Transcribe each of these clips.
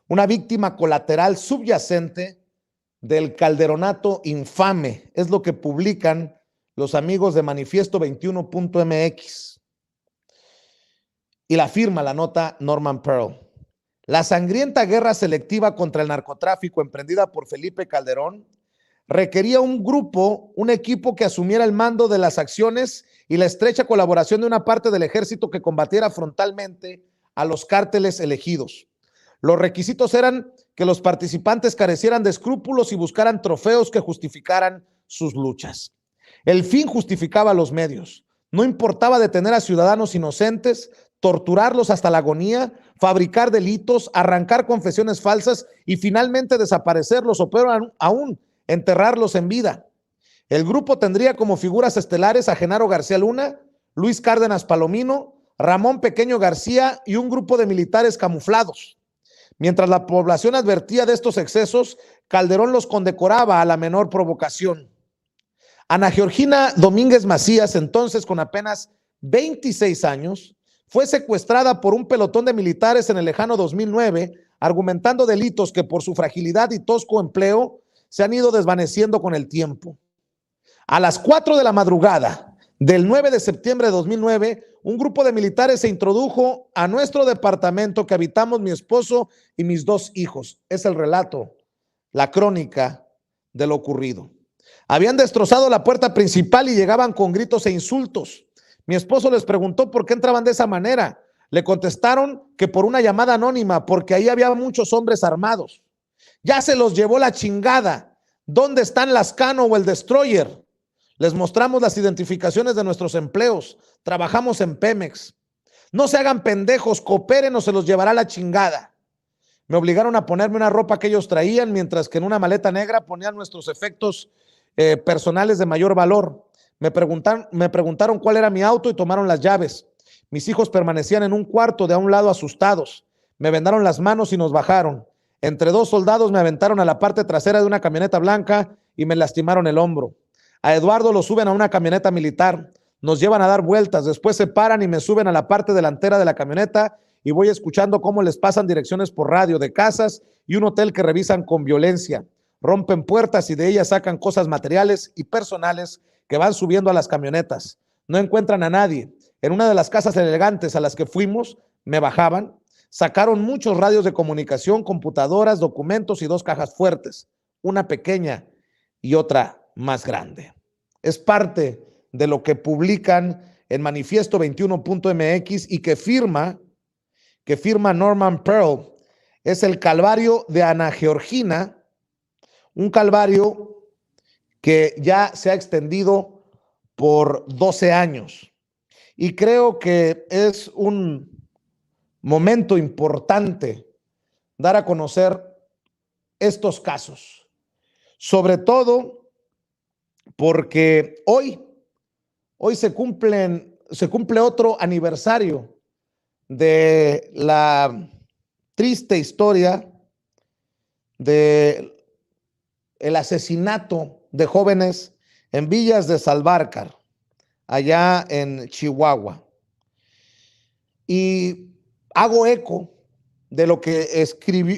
una víctima colateral subyacente del calderonato infame. Es lo que publican los amigos de manifiesto21.mx. Y la firma la nota Norman Pearl. La sangrienta guerra selectiva contra el narcotráfico emprendida por Felipe Calderón requería un equipo que asumiera el mando de las acciones y la estrecha colaboración de una parte del ejército que combatiera frontalmente a los cárteles elegidos. Los requisitos eran que los participantes carecieran de escrúpulos y buscaran trofeos que justificaran sus luchas. El fin justificaba los medios. No importaba detener a ciudadanos inocentes, torturarlos hasta la agonía, fabricar delitos, arrancar confesiones falsas y finalmente desaparecerlos o peor aún, enterrarlos en vida. El grupo tendría como figuras estelares a Genaro García Luna, Luis Cárdenas Palomino, Ramón Pequeño García y un grupo de militares camuflados. Mientras la población advertía de estos excesos, Calderón los condecoraba a la menor provocación. Ana Georgina Domínguez Macías, entonces con apenas 26 años, fue secuestrada por un pelotón de militares en el lejano 2009, argumentando delitos que por su fragilidad y tosco empleo se han ido desvaneciendo con el tiempo. A las 4 de la madrugada del 9 de septiembre de 2009, un grupo de militares se introdujo a nuestro departamento que habitamos mi esposo y mis 2 hijos. Es el relato, la crónica de lo ocurrido. Habían destrozado la puerta principal y llegaban con gritos e insultos. Mi esposo les preguntó por qué entraban de esa manera. Le contestaron que por una llamada anónima, porque ahí había muchos hombres armados. Ya se los llevó la chingada. ¿Dónde están Lascano o el Destroyer? Les mostramos las identificaciones de nuestros empleos. Trabajamos en Pemex. No se hagan pendejos, cooperen o se los llevará la chingada. Me obligaron a ponerme una ropa que ellos traían, mientras que en una maleta negra ponían nuestros efectos personales de mayor valor. Me preguntaron cuál era mi auto y tomaron las llaves. Mis hijos permanecían en un cuarto de a un lado asustados. Me vendaron las manos y nos bajaron. Entre 2 soldados me aventaron a la parte trasera de una camioneta blanca y me lastimaron el hombro. A Eduardo lo suben a una camioneta militar. Nos llevan a dar vueltas. Después se paran y me suben a la parte delantera de la camioneta y voy escuchando cómo les pasan direcciones por radio de casas y un hotel que revisan con violencia. Rompen puertas y de ellas sacan cosas materiales y personales que van subiendo a las camionetas. No encuentran a nadie. En una de las casas elegantes a las que fuimos, me bajaban, sacaron muchos radios de comunicación, computadoras, documentos y 2 cajas fuertes, una pequeña y otra más grande. Es parte de lo que publican en manifiesto21.mx y que firma Norman Pearl. Es el calvario de Ana Georgina, un calvario que ya se ha extendido por 12 años. Y creo que es un momento importante dar a conocer estos casos, sobre todo porque hoy se cumple otro aniversario de la triste historia de el asesinato de jóvenes en Villas de Salvarcar, allá en Chihuahua. Y hago eco de lo que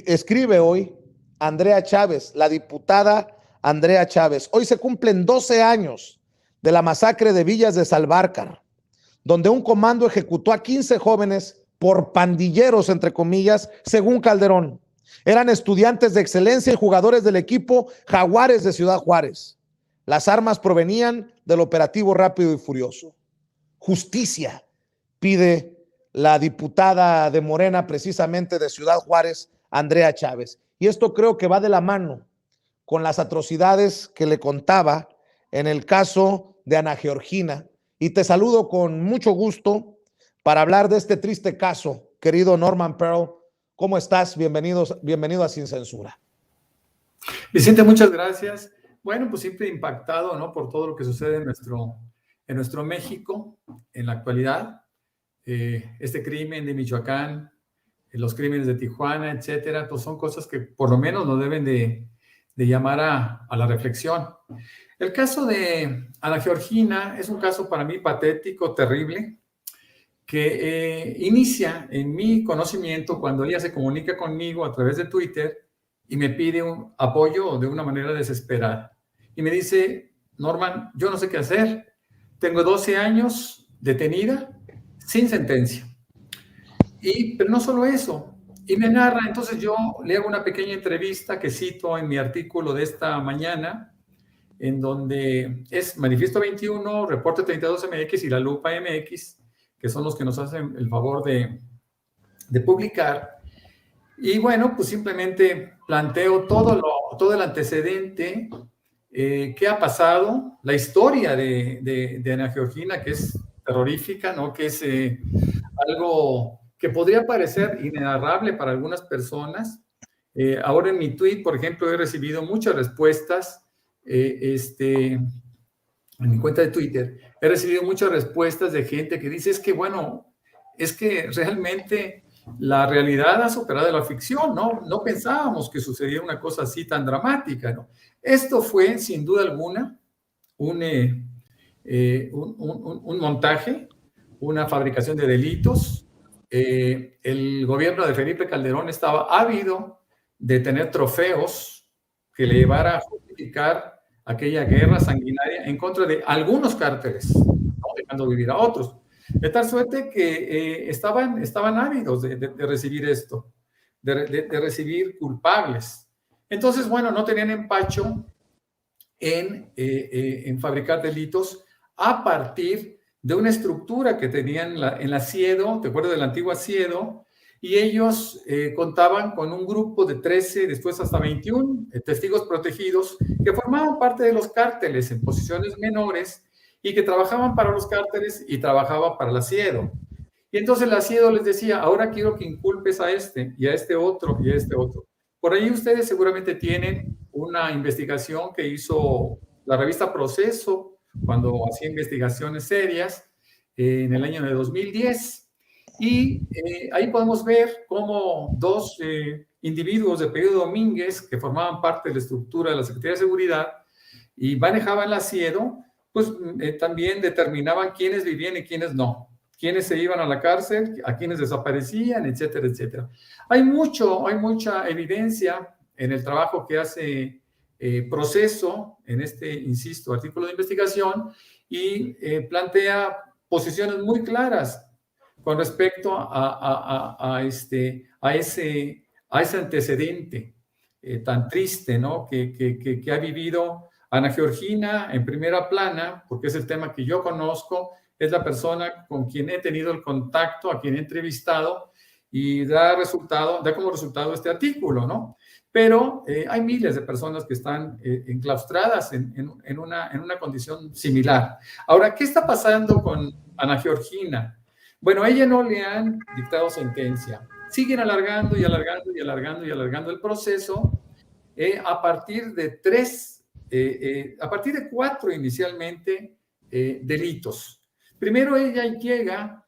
escribe hoy Andrea Chávez, la diputada Andrea Chávez. Hoy se cumplen 12 años de la masacre de Villas de Salvarcar, donde un comando ejecutó a 15 jóvenes por pandilleros, entre comillas, según Calderón. Eran estudiantes de excelencia y jugadores del equipo Jaguares de Ciudad Juárez. Las armas provenían del operativo Rápido y Furioso. Justicia, pide la diputada de Morena, precisamente de Ciudad Juárez, Andrea Chávez. Y esto creo que va de la mano con las atrocidades que le contaba en el caso de Ana Georgina. Y te saludo con mucho gusto para hablar de este triste caso, querido Norman Pearl. ¿Cómo estás? Bienvenido a Sin Censura. Vicente, muchas gracias. Bueno, pues siempre impactado, ¿no?, por todo lo que sucede en nuestro México en la actualidad. Este crimen de Michoacán, los crímenes de Tijuana, etcétera, pues son cosas que por lo menos nos deben de llamar a la reflexión. El caso de Ana Georgina es un caso para mí patético, terrible, que inicia en mi conocimiento cuando ella se comunica conmigo a través de Twitter y me pide un apoyo de una manera desesperada. Y me dice, Norman, yo no sé qué hacer. Tengo 12 años detenida sin sentencia. Pero no solo eso. Y me narra, entonces yo le hago una pequeña entrevista que cito en mi artículo de esta mañana, en donde es Manifiesto 21, Reporte 32 MX y La Lupa MX, que son los que nos hacen el favor de publicar. Y bueno, pues simplemente planteo todo el antecedente, qué ha pasado, la historia de Ana Georgina, que es terrorífica, ¿no? Que es algo que podría parecer inenarrable para algunas personas. Ahora en mi tweet, por ejemplo, he recibido muchas respuestas, en mi cuenta de Twitter, he recibido muchas respuestas de gente que dice, es que bueno, es que realmente la realidad ha superado la ficción, ¿no? No pensábamos que sucediera una cosa así tan dramática, ¿no? Esto fue, sin duda alguna, un montaje, una fabricación de delitos. El gobierno de Felipe Calderón estaba ávido de tener trofeos que le llevara a justificar aquella guerra sanguinaria en contra de algunos cárteles, no dejando vivir a otros. De tal suerte que estaban ávidos de recibir esto, de recibir culpables. Entonces, bueno, no tenían empacho en fabricar delitos a partir de una estructura que tenían en la Siedo, ¿te acuerdas de la antigua Siedo? Y ellos contaban con un grupo de 13, después hasta 21 testigos protegidos que formaban parte de los cárteles en posiciones menores y que trabajaban para los cárteles y trabajaban para la Siedo. Y entonces la Siedo les decía, ahora quiero que inculpes a este y a este otro y a este otro. Por ahí ustedes seguramente tienen una investigación que hizo la revista Proceso cuando hacía investigaciones serias en el año de 2010. Y ahí podemos ver cómo dos individuos de apellido Domínguez, que formaban parte de la estructura de la Secretaría de Seguridad y manejaban la Siedo, pues también determinaban quiénes vivían y quiénes no, quiénes se iban a la cárcel, a quiénes desaparecían, etcétera, etcétera. Hay mucha evidencia en el trabajo que hace Proceso, en este, insisto, artículo de investigación, y plantea posiciones muy claras con respecto a ese antecedente tan triste, ¿no? que ha vivido Ana Georgina en primera plana, porque es el tema que yo conozco, es la persona con quien he tenido el contacto, a quien he entrevistado, y da como resultado este artículo, ¿no? Pero hay miles de personas que están enclaustradas en una condición similar. Ahora, ¿qué está pasando con Ana Georgina? Bueno, a ella no le han dictado sentencia. Siguen alargando y alargando y alargando y alargando el proceso a partir de cuatro inicialmente delitos. Primero ella llega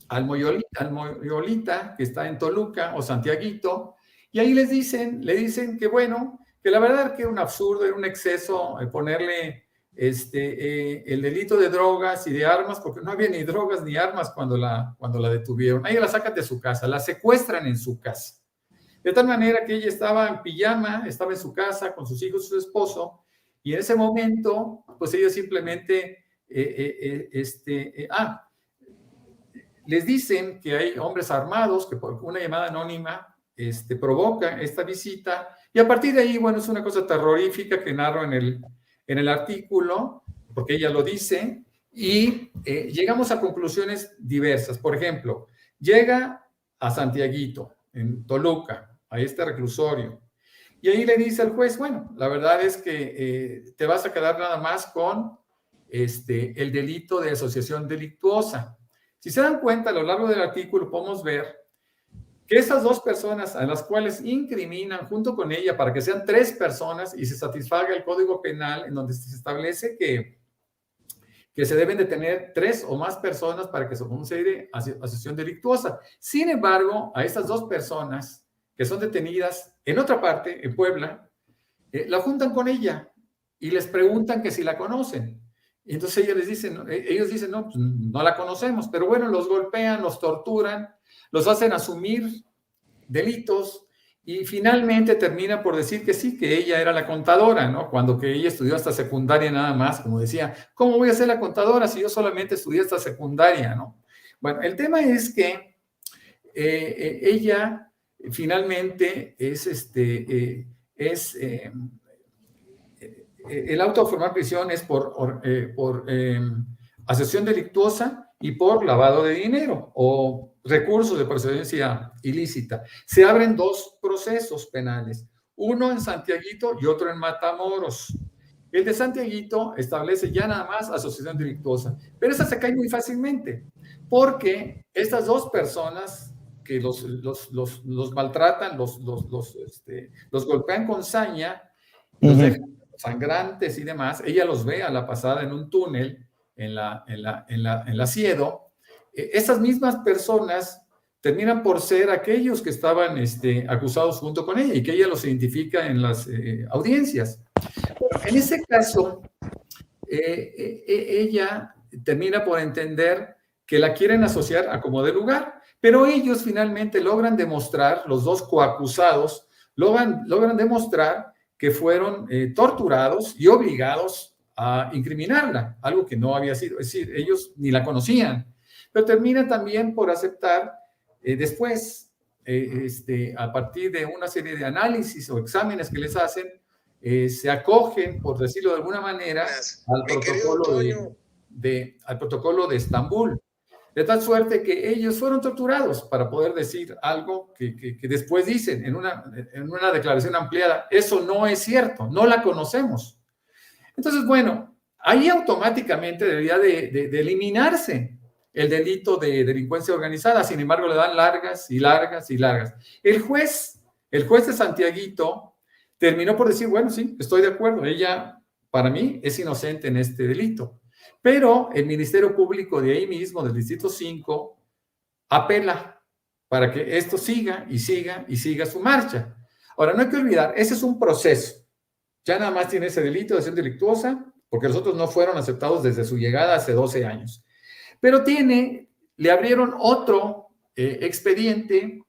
al Moyolita, que está en Toluca, o Santiaguito, y ahí le dicen que bueno, que la verdad que era un absurdo, era un exceso ponerle el delito de drogas y de armas, porque no había ni drogas ni armas cuando la detuvieron. Ahí la sacan de su casa, la secuestran en su casa. De tal manera que ella estaba en pijama, estaba en su casa con sus hijos y su esposo, y en ese momento, pues ellos simplemente, les dicen que hay hombres armados, que por una llamada anónima provoca esta visita, y a partir de ahí, bueno, es una cosa terrorífica que narro en el artículo, porque ella lo dice, y llegamos a conclusiones diversas. Por ejemplo, llega a Santiaguito, en Toluca, a este reclusorio, y ahí le dice al juez, bueno, la verdad es que te vas a quedar nada más con el delito de asociación delictuosa. Si se dan cuenta, a lo largo del artículo podemos ver que esas dos personas a las cuales incriminan junto con ella para que sean 3 personas y se satisfaga el Código Penal en donde se establece que se deben de tener 3 o más personas para que se considere asociación delictuosa. Sin embargo, a estas 2 personas que son detenidas en otra parte, en Puebla, la juntan con ella y les preguntan que si la conocen. Y entonces ellos dicen, no, pues no la conocemos, pero bueno, los golpean, los torturan, los hacen asumir delitos y finalmente termina por decir que sí, que ella era la contadora, ¿no? Cuando que ella estudió hasta secundaria nada más, como decía, ¿cómo voy a ser la contadora si yo solamente estudié hasta secundaria, ¿no? Bueno, el tema es que ella finalmente el auto de formar prisión es por asociación delictuosa y por lavado de dinero o recursos de procedencia ilícita. Se abren dos procesos penales, uno en Santiaguito y otro en Matamoros. El de Santiaguito establece ya nada más asociación delictuosa, pero esa se cae muy fácilmente, porque estas dos personas que los maltratan, los golpean con saña, los dejan sangrantes y demás, ella los ve a la pasada en un túnel en la Siedo. Esas mismas personas terminan por ser aquellos que estaban acusados junto con ella y que ella los identifica en las audiencias. Bueno, en ese caso, ella termina por entender que la quieren asociar a como de lugar, pero ellos finalmente logran demostrar, los dos coacusados, logran demostrar que fueron torturados y obligados a incriminarla, algo que no había sido, es decir, ellos ni la conocían, pero terminan también por aceptar después, a partir de una serie de análisis o exámenes que les hacen, se acogen, por decirlo de alguna manera, al protocolo de Estambul, de tal suerte que ellos fueron torturados para poder decir algo que después dicen en una declaración ampliada, eso no es cierto, no la conocemos. Entonces, bueno, ahí automáticamente debería de eliminarse el delito de delincuencia organizada, sin embargo le dan largas y largas y largas. El juez de Santiaguito terminó por decir, bueno, sí, estoy de acuerdo, ella para mí es inocente en este delito. Pero el Ministerio Público de ahí mismo, del Distrito 5, apela para que esto siga y siga y siga su marcha. Ahora, no hay que olvidar, ese es un proceso. Ya nada más tiene ese delito de acción delictuosa, porque los otros no fueron aceptados desde su llegada hace 12 años. Pero le abrieron otro expediente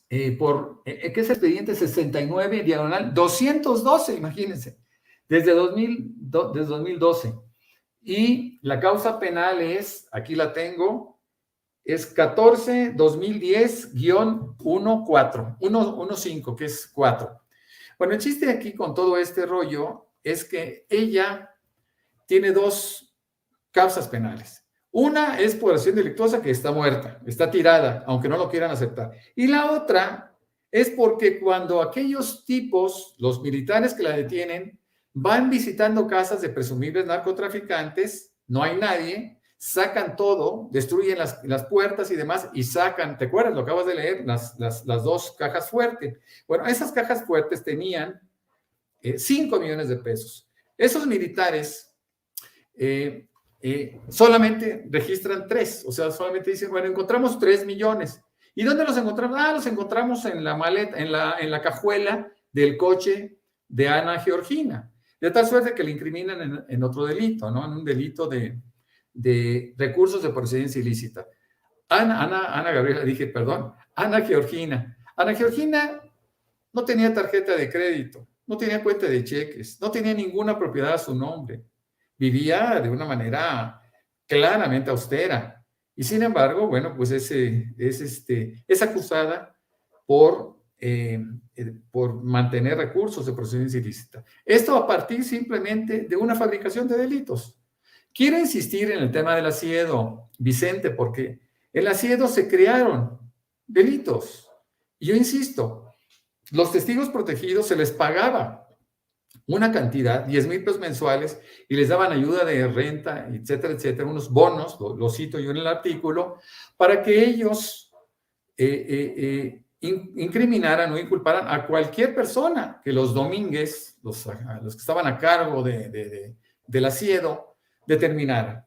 que es expediente 69/212, imagínense, desde 2012. Y la causa penal es, aquí la tengo, es 14-2010-15, que es 4. Bueno, el chiste aquí con todo este rollo es que ella tiene dos causas penales. Una es por acción delictuosa, que está muerta, está tirada, aunque no lo quieran aceptar. Y la otra es porque cuando aquellos tipos, los militares que la detienen, van visitando casas de presumibles narcotraficantes, no hay nadie, sacan todo, destruyen las puertas y demás, y sacan, ¿te acuerdas? Lo acabas de leer, las dos cajas fuertes. Bueno, esas cajas fuertes tenían 5 millones de pesos. Esos militares solamente registran 3, o sea, solamente dicen, bueno, encontramos 3 millones. ¿Y dónde los encontramos? Los encontramos en la maleta, en la cajuela del coche de Ana Georgina. De tal suerte que le incriminan en otro delito, ¿no? En un delito de recursos de procedencia ilícita. Ana Gabriela, dije, perdón, Ana Georgina. Ana Georgina no tenía tarjeta de crédito, no tenía cuenta de cheques, no tenía ninguna propiedad a su nombre. Vivía de una manera claramente austera. Y sin embargo, bueno, pues es acusada por mantener recursos de procedencia ilícita. Esto a partir simplemente de una fabricación de delitos. Quiero insistir en el tema del asiedo, Vicente, porque en el asiedo se crearon delitos. Y yo insisto, los testigos protegidos se les pagaba una cantidad, 10,000 pesos mensuales, y les daban ayuda de renta, etcétera, etcétera, unos bonos, lo cito yo en el artículo, para que ellos incriminaran o inculparan a cualquier persona que los domínguez, los que estaban a cargo del asiedo, determinaran.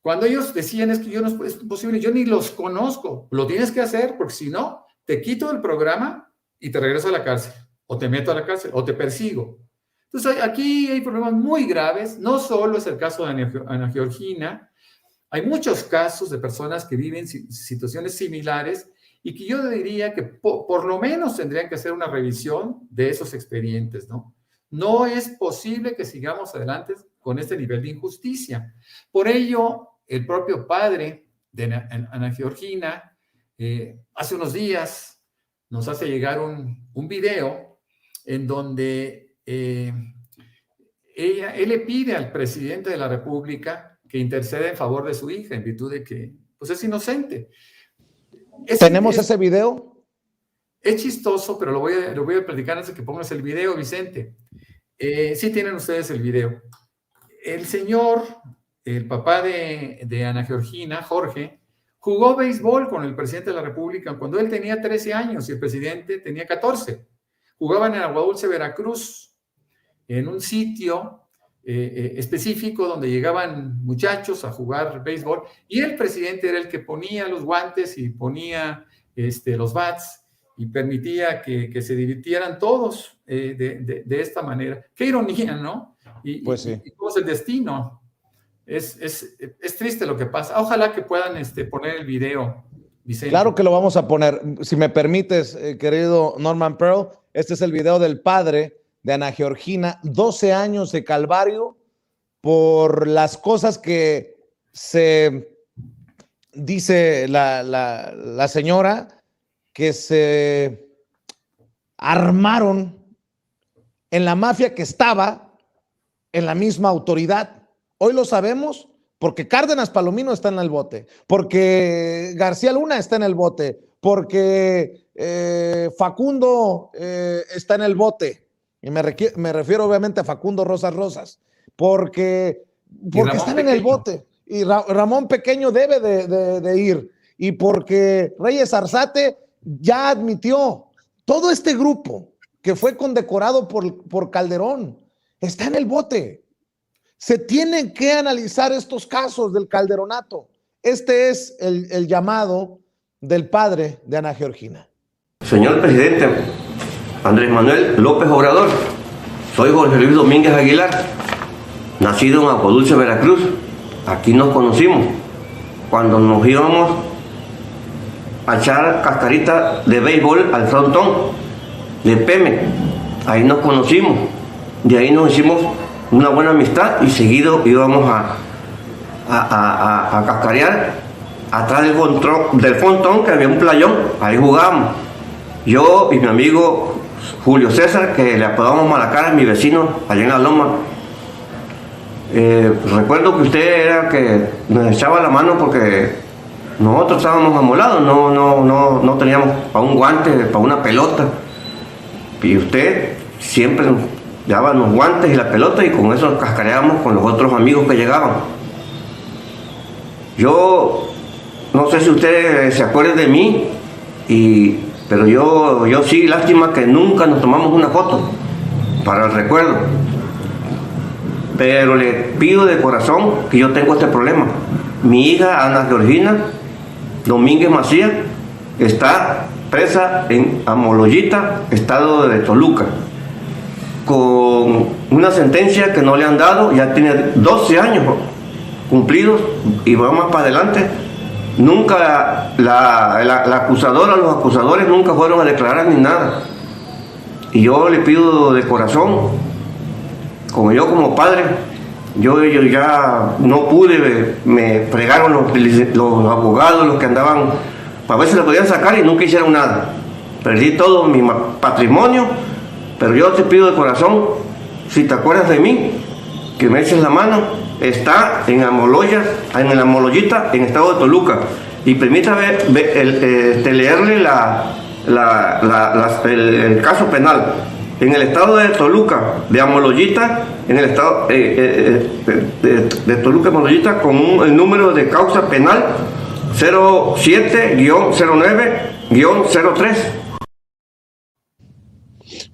Cuando ellos decían, es que yo no es posible, yo ni los conozco, lo tienes que hacer porque si no, te quito el programa y te regreso a la cárcel, o te meto a la cárcel, o te persigo. Entonces, aquí hay problemas muy graves. No solo es el caso de Ana Georgina, hay muchos casos de personas que viven situaciones similares y que yo diría que por lo menos tendrían que hacer una revisión de esos expedientes, ¿no? No es posible que sigamos adelante con este nivel de injusticia. Por ello, el propio padre de Ana Georgina, hace unos días nos hace llegar un video en donde él le pide al presidente de la República que interceda en favor de su hija en virtud de que pues es inocente. ¿Tenemos ese video? Es chistoso, pero lo voy a platicar antes de que pongas el video, Vicente. Sí tienen ustedes el video. El señor, el papá de Ana Georgina, Jorge, jugó béisbol con el presidente de la República cuando él tenía 13 años y el presidente tenía 14. Jugaban en Agua Dulce, Veracruz, en un sitio específico donde llegaban muchachos a jugar béisbol y el presidente era el que ponía los guantes y ponía los bats y permitía que se divirtieran todos de esta manera. Qué ironía, ¿no? Pues sí. Y cómo es el destino. Es triste lo que pasa. Ojalá que puedan poner el video, Vicente. Claro que lo vamos a poner. Si me permites, querido Norman Pearl, este es el video del padre de Ana Georgina, 12 años de calvario por las cosas que se dice la señora, que se armaron en la mafia que estaba en la misma autoridad. Hoy lo sabemos porque Cárdenas Palomino está en el bote, porque García Luna está en el bote, porque Facundo está en el bote. Y me refiero obviamente a Facundo Rosas, porque están en el bote. Y Ramón Pequeño debe de ir. Y porque Reyes Arzate ya admitió, todo este grupo que fue condecorado por Calderón está en el bote. Se tienen que analizar estos casos del calderonato. Este es el llamado del padre de Ana Georgina. Señor presidente Andrés Manuel López Obrador, soy Jorge Luis Domínguez Aguilar, nacido en Agua Dulce, Veracruz. Aquí nos conocimos cuando nos íbamos a echar cascarita de béisbol al frontón de Pemex. Ahí nos conocimos, de ahí nos hicimos una buena amistad y seguido íbamos a cascarear atrás del frontón, que había un playón, ahí jugábamos. Yo y mi amigo Julio César, que le apodamos Malacara, mi vecino allá en la Loma. Recuerdo que usted era que nos echaba la mano porque nosotros estábamos amolados, no teníamos para un guante, para una pelota. Y usted siempre nos daba los guantes y la pelota y con eso cascareábamos con los otros amigos que llegaban. Yo no sé si usted se acuerda de mí, pero yo sí, lástima que nunca nos tomamos una foto para el recuerdo. Pero le pido de corazón que yo tengo este problema. Mi hija Ana Georgina Domínguez Macías está presa en Amoloyita, estado de Toluca, con una sentencia que no le han dado. Ya tiene 12 años cumplidos y va más para adelante. Nunca la acusadora, los acusadores nunca fueron a declarar ni nada. Y yo le pido de corazón, como padre, yo ya no pude, me fregaron los abogados, los que andaban, a veces lo podían sacar y nunca hicieron nada. Perdí todo mi patrimonio, pero yo te pido de corazón, si te acuerdas de mí, que me eches la mano. Está en la Amoloyita, en estado de Toluca. Y permítame leerle el caso penal. En el estado de Toluca, de Amoloyita, en el estado de Toluca, Amoloyita, con el número de causa penal 07-09-03.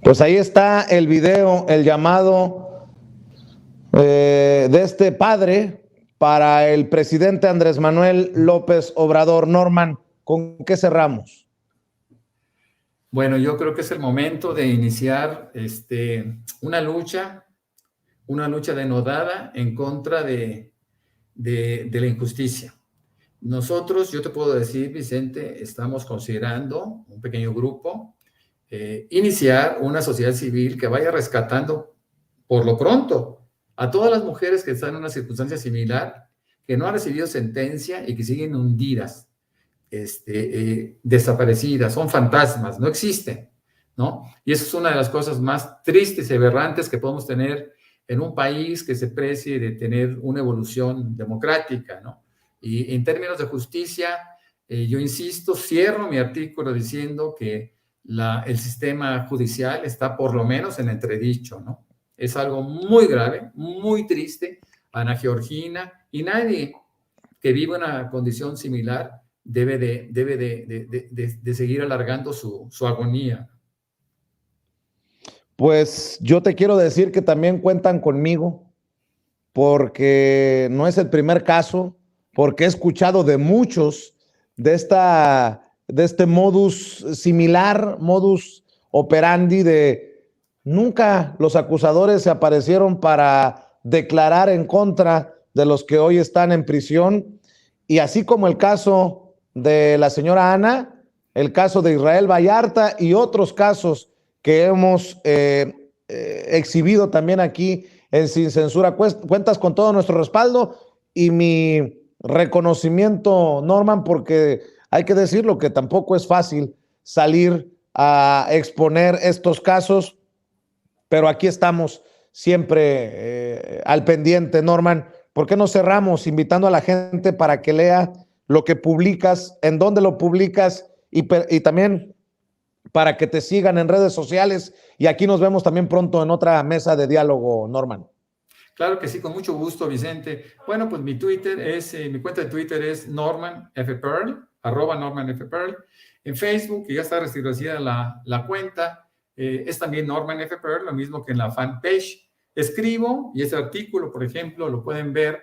Pues ahí está el video, el llamado de este padre para el presidente Andrés Manuel López Obrador. Norman, ¿con qué cerramos? Bueno, yo creo que es el momento de iniciar una lucha una lucha denodada en contra de la injusticia. Nosotros, yo te puedo decir, Vicente, estamos considerando un pequeño grupo, iniciar una sociedad civil que vaya rescatando por lo pronto a todas las mujeres que están en una circunstancia similar, que no han recibido sentencia y que siguen hundidas, desaparecidas, son fantasmas, no existen, ¿no? Y eso es una de las cosas más tristes y aberrantes que podemos tener en un país que se precie de tener una evolución democrática, ¿no? Y en términos de justicia, yo insisto, cierro mi artículo diciendo que el sistema judicial está por lo menos en entredicho, ¿no? Es algo muy grave, muy triste. Ana Georgina y nadie que viva una condición similar debe de seguir alargando su agonía. Pues yo te quiero decir que también cuentan conmigo, porque no es el primer caso, porque he escuchado de muchos de este modus similar, modus operandi de nunca los acusadores se aparecieron para declarar en contra de los que hoy están en prisión. Y así como el caso de la señora Ana, el caso de Israel Vallarta y otros casos que hemos exhibido también aquí en Sin Censura, cuentas con todo nuestro respaldo y mi reconocimiento, Norman, porque hay que decirlo que tampoco es fácil salir a exponer estos casos, pero aquí estamos siempre al pendiente, Norman. ¿Por qué no cerramos invitando a la gente para que lea lo que publicas, en dónde lo publicas y también para que te sigan en redes sociales? Y aquí nos vemos también pronto en otra mesa de diálogo, Norman. Claro que sí, con mucho gusto, Vicente. Bueno, pues mi cuenta de Twitter es Norman F. Pearl, @Norman F. Pearl. En Facebook, que ya está restablecida la cuenta, es también Norman F. Pearl, lo mismo que en la fanpage. Escribo, y ese artículo, por ejemplo, lo pueden ver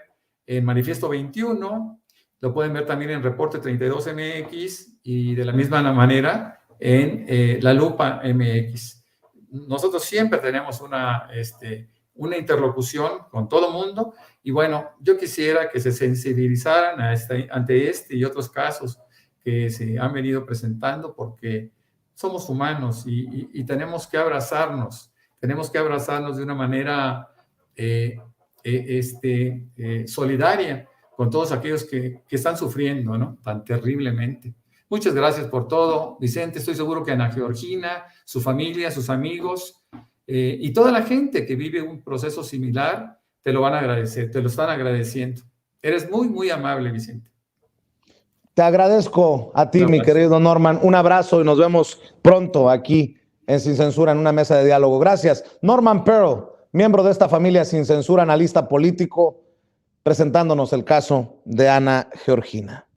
en Manifiesto 21, lo pueden ver también en Reporte 32 MX y de la misma manera en La Lupa MX. Nosotros siempre tenemos una interlocución con todo el mundo y bueno, yo quisiera que se sensibilizaran ante este y otros casos que se han venido presentando porque somos humanos y tenemos que abrazarnos de una manera solidaria con todos aquellos que están sufriendo, ¿no? Tan terriblemente. Muchas gracias por todo, Vicente. Estoy seguro que Ana Georgina, su familia, sus amigos y toda la gente que vive un proceso similar te lo van a agradecer, te lo están agradeciendo. Eres muy, muy amable, Vicente. Te agradezco a ti, mi querido Norman. Un abrazo y nos vemos pronto aquí en Sin Censura, en una mesa de diálogo. Gracias. Norman Pearl, miembro de esta familia Sin Censura, analista político, presentándonos el caso de Ana Georgina.